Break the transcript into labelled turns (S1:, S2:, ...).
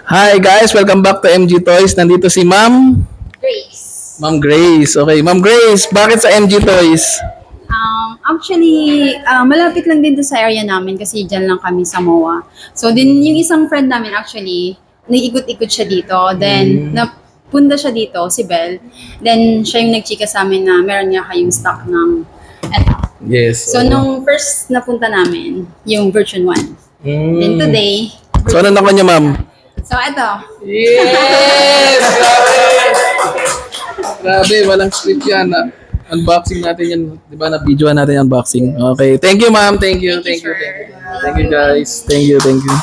S1: Hi guys, welcome back to MG Toys. Nandito si Ma'am
S2: Grace.
S1: Ma'am Grace. Okay, Ma'am Grace, bakit sa MG Toys?
S2: Actually, malapit lang din to sa area namin kasi dyan lang kami sa MOA. So, din yung isang friend namin actually, nag-ikot-ikot siya dito. Then, napunta siya dito, si Belle. Then, siya yung nagchika sa amin na meron niya kayong stock ng eto.
S1: Yes.
S2: So, nung first napunta namin, yung version 1. Then today,
S1: So, ano nakuha niya, Ma'am?
S2: so eto.
S1: Yes! Grabe, walang script yan. Unboxing natin yan. Di ba, na-videoan natin yung unboxing. Okay, thank you, Ma'am. Thank you.
S2: Thank you,
S1: Thank you.
S2: sir.
S1: Thank you, guys. Thank you.